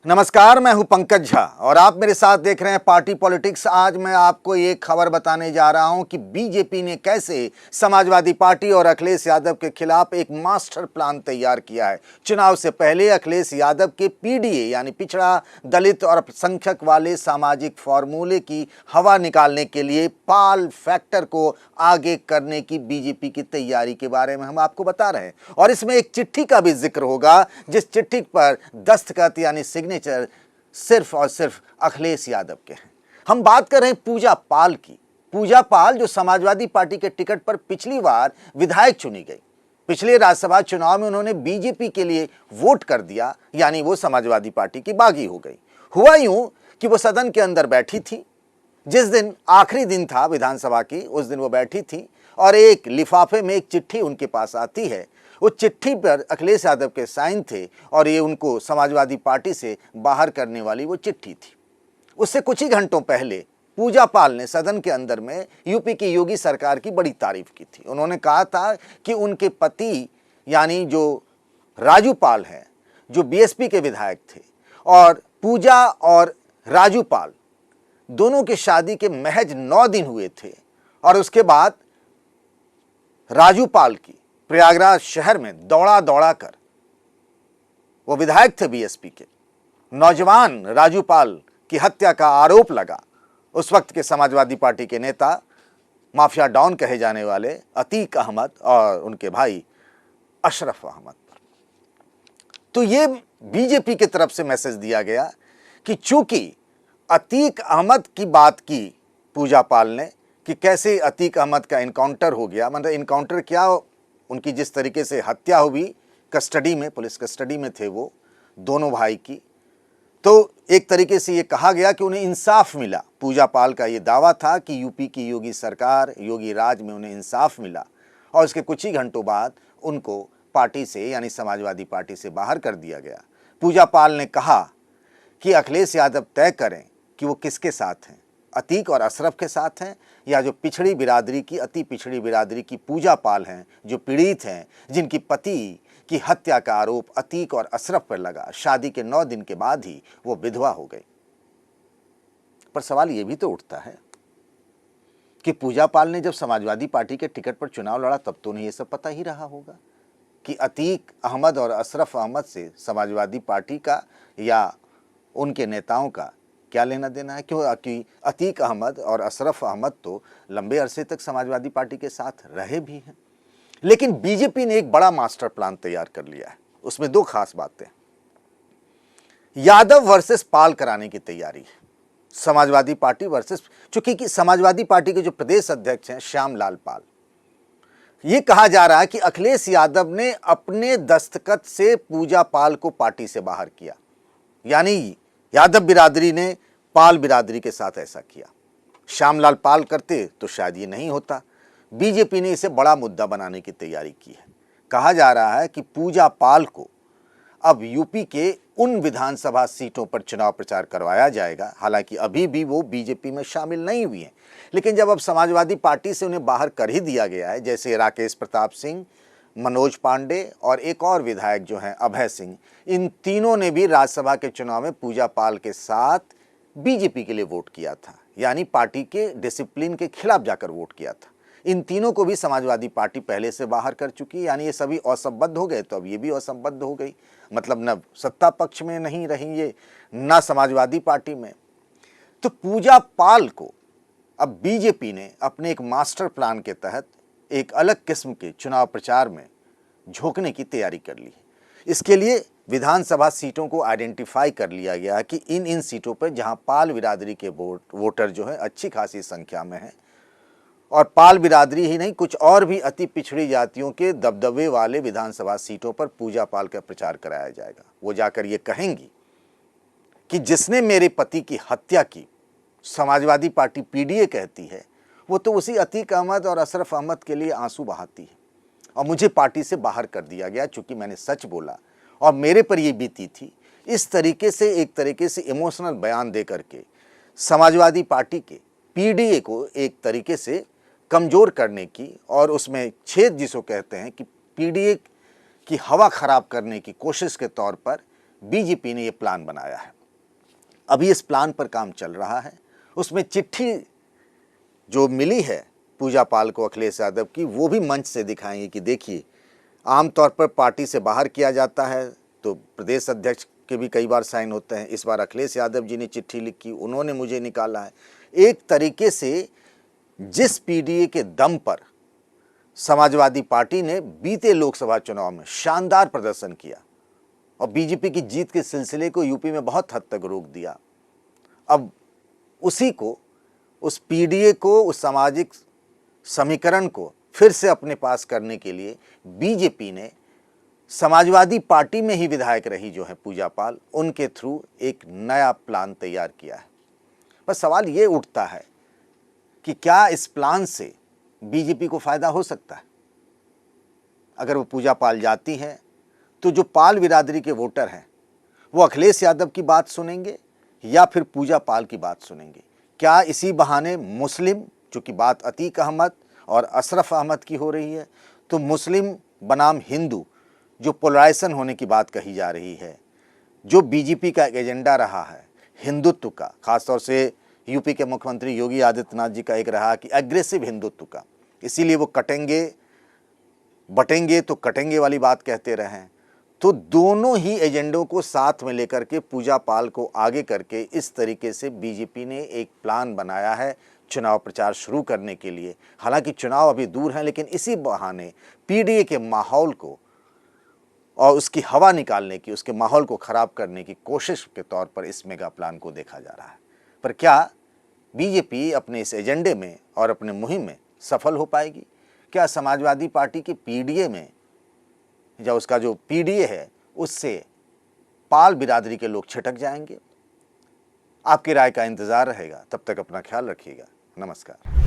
नमस्कार, मैं हूं पंकज झा और आप मेरे साथ देख रहे हैं पार्टी पॉलिटिक्स। आज मैं आपको एक खबर बताने जा रहा हूं कि बीजेपी ने कैसे समाजवादी पार्टी और अखिलेश यादव के खिलाफ एक मास्टर प्लान तैयार किया है। चुनाव से पहले अखिलेश यादव के पीडीए यानी पिछड़ा, दलित और अल्पसंख्यक वाले सामाजिक फॉर्मूले की हवा निकालने के लिए पाल फैक्टर को आगे करने की बीजेपी की तैयारी के बारे में हम आपको बता रहे हैं। और इसमें एक चिट्ठी का भी जिक्र होगा, जिस चिट्ठी पर दस्तखत यानी सिग्नेचर सिर्फ और सिर्फ अखिलेश यादव के हैं। हम बात कर रहे हैं पूजा पाल की। पूजा पाल जो समाजवादी पार्टी के टिकट पर पिछली बार विधायक चुनी गई। पिछले राज्यसभा चुनाव में उन्होंने बीजेपी के लिए वोट कर दिया, यानी वो समाजवादी पार्टी की बागी हो गई। हुआ यूं कि वो सदन के अंदर बैठी थी। जिस दिन आखिरी दिन था विधानसभा की, उस दिन वो बैठी थी और एक लिफाफे में एक चिट्ठी उनके पास आती है। उस चिट्ठी पर अखिलेश यादव के साइन थे और ये उनको समाजवादी पार्टी से बाहर करने वाली वो चिट्ठी थी। उससे कुछ ही घंटों पहले पूजा पाल ने सदन के अंदर में यूपी की योगी सरकार की बड़ी तारीफ की थी। उन्होंने कहा था कि उनके पति यानी जो राजू पाल हैं, जो बीएसपी के विधायक थे, और पूजा और राजू पाल दोनों की शादी के महज 9 दिन हुए थे और उसके बाद राजू पाल की प्रयागराज शहर में दौड़ा दौड़ा कर, वो विधायक थे बीएसपी के, नौजवान राजू पाल की हत्या का आरोप लगा उस वक्त के समाजवादी पार्टी के नेता, माफिया डॉन कहे जाने वाले अतीक अहमद और उनके भाई अशरफ अहमद पर। तो ये बीजेपी की तरफ से मैसेज दिया गया कि चूंकि अतीक अहमद की बात की पूजा पाल ने कि कैसे अतीक अहमद का इनकाउंटर हो गया, मतलब इनकाउंटर क्या, उनकी जिस तरीके से हत्या हुई कस्टडी में, पुलिस कस्टडी में थे वो दोनों भाई की, तो एक तरीके से ये कहा गया कि उन्हें इंसाफ मिला। पूजा पाल का ये दावा था कि यूपी की योगी सरकार, योगी राज में उन्हें इंसाफ मिला और उसके कुछ ही घंटों बाद उनको पार्टी से यानी समाजवादी पार्टी से बाहर कर दिया गया। पूजा पाल ने कहा कि अखिलेश यादव तय करें कि वो किसके साथ हैं, अतीक और अशरफ के साथ हैं या जो पिछड़ी बिरादरी की, अति पिछड़ी बिरादरी की पूजा पाल हैं, जो पीड़ित हैं, जिनकी पति की हत्या का आरोप अतीक और अशरफ पर लगा। शादी के 9 दिन के बाद ही वो विधवा हो गई। पर सवाल ये भी तो उठता है कि पूजा पाल ने जब समाजवादी पार्टी के टिकट पर चुनाव लड़ा तब तो उन्हें ये सब पता ही रहा होगा कि अतीक अहमद और अशरफ अहमद से समाजवादी पार्टी का या उनके नेताओं का क्या लेना देना है। क्योंकि अतीक अहमद और अशरफ अहमद तो लंबे अरसे तक समाजवादी पार्टी के साथ रहे भी हैं। लेकिन बीजेपी ने एक बड़ा मास्टर प्लान तैयार कर लिया है। उसमें 2 खास बातें, यादव वर्सेस पाल कराने की तैयारी है। समाजवादी पार्टी वर्सेस, चूंकि कि समाजवादी पार्टी के जो प्रदेश अध्यक्ष हैं श्यामलाल पाल, ये कहा जा रहा है कि अखिलेश यादव ने अपने दस्तखत से पूजा पाल को पार्टी से बाहर किया, यानी यादव बिरादरी ने पाल बिरादरी के साथ ऐसा किया। श्यामलाल पाल करते तो शायद ये नहीं होता। बीजेपी ने इसे बड़ा मुद्दा बनाने की तैयारी की है। कहा जा रहा है कि पूजा पाल को अब यूपी के उन विधानसभा सीटों पर चुनाव प्रचार करवाया जाएगा। हालांकि अभी भी वो बीजेपी में शामिल नहीं हुई हैं, लेकिन जब अब समाजवादी पार्टी से उन्हें बाहर कर ही दिया गया है, जैसे राकेश प्रताप सिंह, मनोज पांडे और एक और विधायक जो हैं अभय सिंह, इन तीनों ने भी राज्यसभा के चुनाव में पूजा पाल के साथ बीजेपी के लिए वोट किया था, यानी पार्टी के डिसिप्लिन के खिलाफ जाकर वोट किया था। इन तीनों को भी समाजवादी पार्टी पहले से बाहर कर चुकी है, यानी ये सभी असंबद्ध हो गए। तो अब ये भी असंबद्ध हो गई, मतलब न सत्ता पक्ष में नहीं रही ये, न समाजवादी पार्टी में। तो पूजा पाल को अब बीजेपी ने अपने एक मास्टर प्लान के तहत एक अलग किस्म के चुनाव प्रचार में झोंकने की तैयारी कर ली है। इसके लिए विधानसभा सीटों को आइडेंटिफाई कर लिया गया कि इन सीटों पर जहां पाल बिरादरी के वोटर जो है अच्छी खासी संख्या में हैं, और पाल बिरादरी ही नहीं, कुछ और भी अति पिछड़ी जातियों के दबदबे वाले विधानसभा सीटों पर पूजा पाल का प्रचार कराया जाएगा। वो जाकर ये कहेंगी कि जिसने मेरे पति की हत्या की, समाजवादी पार्टी पीडीए कहती है, वो तो उसी अतीक अहमद और अशरफ अहमद के लिए आंसू बहाती है और मुझे पार्टी से बाहर कर दिया गया चूंकि मैंने सच बोला और मेरे पर ये बीती थी। इस तरीके से एक तरीके से इमोशनल बयान दे करके समाजवादी पार्टी के पीडीए को एक तरीके से कमज़ोर करने की और उसमें छेद जिसको कहते हैं कि पीडीए की हवा खराब करने की कोशिश के तौर पर बीजेपी ने ये प्लान बनाया है। अभी इस प्लान पर काम चल रहा है। उसमें चिट्ठी जो मिली है पूजा पाल को अखिलेश यादव की, वो भी मंच से दिखाएंगे कि देखिए, आमतौर पर पार्टी से बाहर किया जाता है तो प्रदेश अध्यक्ष के भी कई बार साइन होते हैं। इस बार अखिलेश यादव जी ने चिट्ठी लिखी, उन्होंने मुझे निकाला है। एक तरीके से जिस पीडीए के दम पर समाजवादी पार्टी ने बीते लोकसभा चुनाव में शानदार प्रदर्शन किया और बीजेपी की जीत के सिलसिले को यूपी में बहुत हद तक रोक दिया, अब उसी को, उस पीडीए को, उस सामाजिक समीकरण को फिर से अपने पास करने के लिए बीजेपी ने समाजवादी पार्टी में ही विधायक रही जो है पूजा पाल, उनके थ्रू एक नया प्लान तैयार किया है। बस सवाल ये उठता है कि क्या इस प्लान से बीजेपी को फायदा हो सकता है? अगर वो पूजा पाल जाती हैं तो जो पाल बिरादरी के वोटर हैं वो अखिलेश यादव की बात सुनेंगे या फिर पूजा पाल की बात सुनेंगे? क्या इसी बहाने मुस्लिम, चूंकि बात अतीक अहमद और अशरफ अहमद की हो रही है, तो मुस्लिम बनाम हिंदू जो पोलराइजेशन होने की बात कही जा रही है, जो बीजेपी का एक एजेंडा रहा है हिंदुत्व का, खासतौर से यूपी के मुख्यमंत्री योगी आदित्यनाथ जी का एक रहा कि एग्रेसिव हिंदुत्व का, इसीलिए वो कटेंगे बटेंगे तो कटेंगे वाली बात कहते रहे हैं। तो दोनों ही एजेंडों को साथ में लेकर के पूजा पाल को आगे करके इस तरीके से बीजेपी ने एक प्लान बनाया है चुनाव प्रचार शुरू करने के लिए। हालांकि चुनाव अभी दूर हैं, लेकिन इसी बहाने पीडीए के माहौल को और उसकी हवा निकालने की, उसके माहौल को खराब करने की कोशिश के तौर पर इस मेगा प्लान को देखा जा रहा है। पर क्या बीजेपी अपने इस एजेंडे में और अपने मुहिम में सफल हो पाएगी? क्या समाजवादी पार्टी के पीडीए में, या उसका जो पीडीए है उससे पाल बिरादरी के लोग छिटक जाएंगे? आपकी राय का इंतजार रहेगा। तब तक अपना ख्याल रखिएगा। नमस्कार।